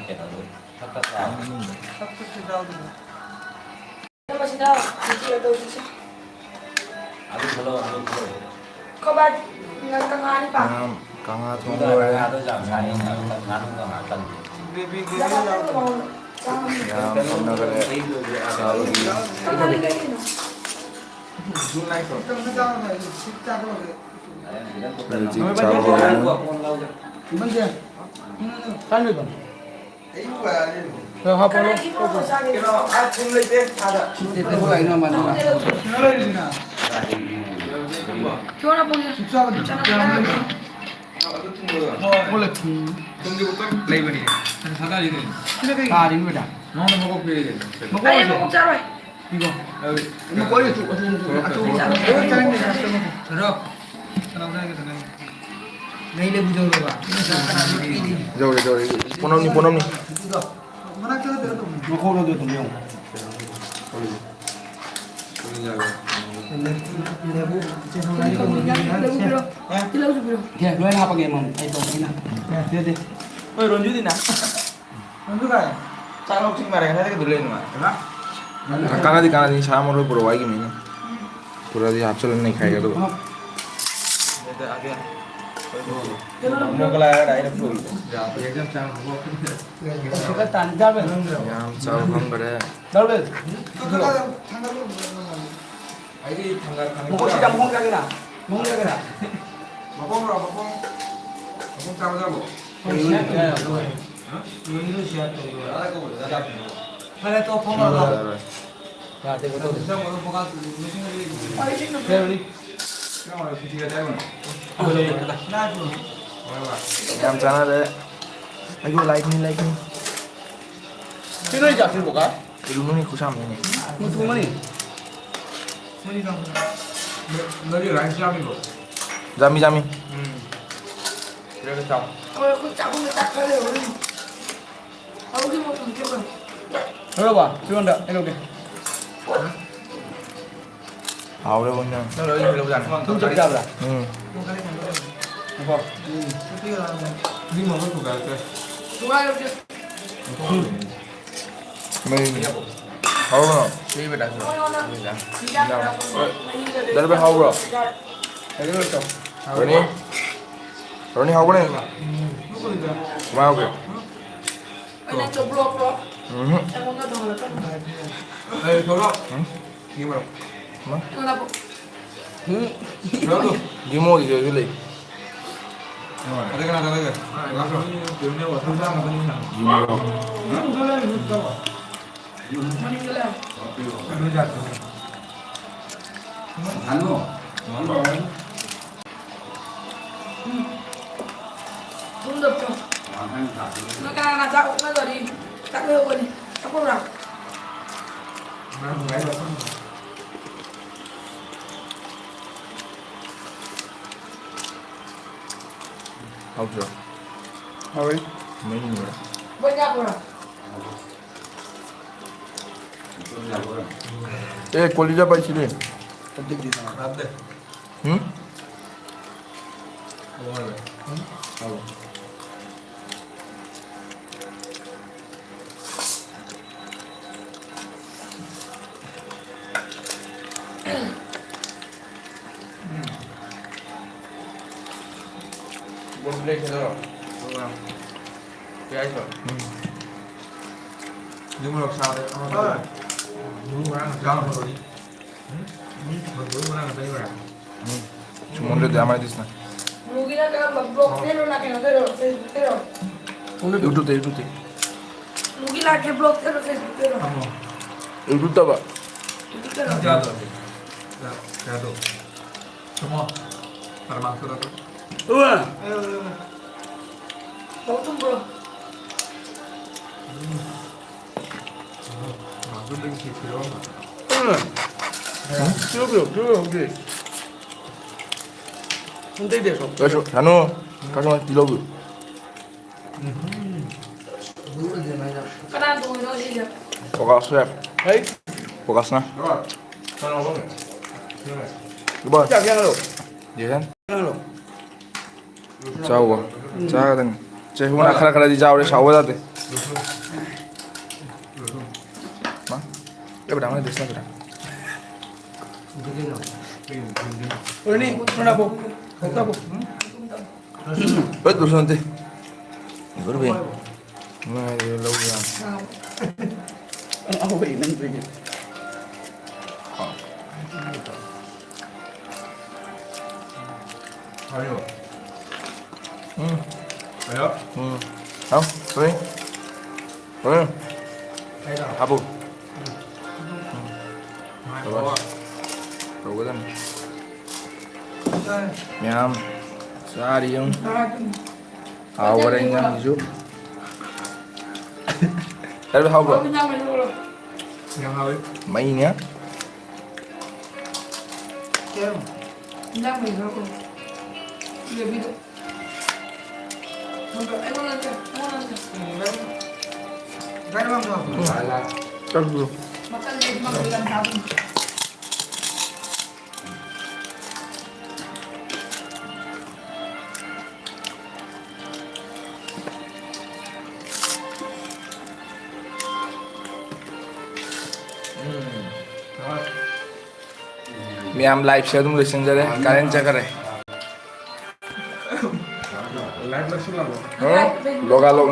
cái đó luôn thắt vào nhưng mà xin đâu thì chị ở đâu chị 아주 별로 안 좋고 không ba căng hai đi bà 강화 chúng 통로에 ta 하도 장사니 나는 건 아까 giá ba cái màu sao 야 건너가래 căng hai đi cái gì 일찍 자고 cái này kim không phải sao thì chú nó bông 원래 경제부터 레이븐이에요. 사다리는 다 아닙니다. 너는 먹어줘야 돼. anh em không sao rồi 이거 여기 이거 꺼내 줘. 들어. 사람들에게 되는 내일의 부정도가 저기 보놈니 보놈니 먹어도 동영. đi lâu rồi 야, 너희 하방에 뭐 아이도 있나? 야, 돼. ơi ron dữ nào sao không chinh mà này cái đường lên mà 까나디 샤머를 보러 와이기 메뉴 도라디 합쳐는 네 खाएगा तो mua cái là đấy là phủi एकदम चाल हो. cái tàn ra bên. 야 짜고 한 거래 đâu bên. ấy thằng một cái trăm không ra cái nào. Không ra cái nào. mà không sao ra bộ Hay to phong rồi. 야, 대고 또. sao mà không có 그래 우리. sao mà thì cái đấy mà 야 짠하래 아이고 라이크니 필요하지 않을 뭐가? 이거 눈이 고참이네 뭐 두머니. nó đi lại sao mình 자미 그래 cái chồng ôi con cháu người ta phải đều đi ông đi một thằng kia rồi 들어봐. 들어온다. 이렇게. 아 오래 보냐 nó đỡ lâu dần 손 잡자 보다. 응 이거. đi mà có thuộc cái 좋아요 이렇게 메인 하우라 đi về đặt rồi 어 시작이라고 내려봐 하우라 이거 또. 러니 하우라 고마워 anh em chụp lột rồi 응 em muốn cái đồ là cái ê thôi đó nhưng mà nó là bộ đó luôn 니모 이거 줄래 ở đây cái nào đây rồi lắm rồi kiểu như là tham gia mà bên nào 니모 mình cứ làm bây giờ hắn luôn không được rồi nó càng là sao nó rồi đi tắt lêu rồi đi tắt không nào 하우죠 하위. 메뉴 뭐야 bên nhau rồi 에 꼴리자 바이치리 làm đây 응? một plate thế rồi đúng không cái ấy rồi nhưng mà làm sao đấy đúng rồi ăn cao rồi đi mình bữa ăn ở đây rồi 주문을 내 아마리 디스나 무기나 cái block thế rồi là cái nó thế rồi 오늘 이것도 무기 là cái block thế rồi 이것도 따봐 thế rồi ra rồi ra rồi đúng không phải mang cái đó đấu chung rồi cái linh thịt thì đó mà 필요 여기 손대 대서. 가서 잔우 가서 딜러브 cái đàn tụi nó gì được 뭐가 수랩 에이. 뭐가 쓰나 rồi cho nó không 이번 자, 그냥 하러. 예산 그냥 하러. 짜오고 짜거든 제 후나 카라카라디 자오래 샤워 자대. 마. 이거 당연히 됐어 그래. Ini, mana bu? Kata bu. 왜 도서한테? 이거를 왜? 나 이거 lâu Aku ingin pergi. 아니요. 응. 왜요? 응. không đi rồi đây là à bù hai rồi có rồi cái này nhầm ra đi không vào đây nhầm giúp đây là không Có rồi cái nhau này luôn rồi. nhau hơi mấy nhé Nhau mình rồi. Giờ video. Không có, em muốn lên kìa, em muốn lên kìa. cái nó không phải là chắc luôn Makan dia cuma berikan sabun. rồi मी आम live share तुम्ही लिसन जरा कारेंच्या करे lát nó xuống là một लोगा लोग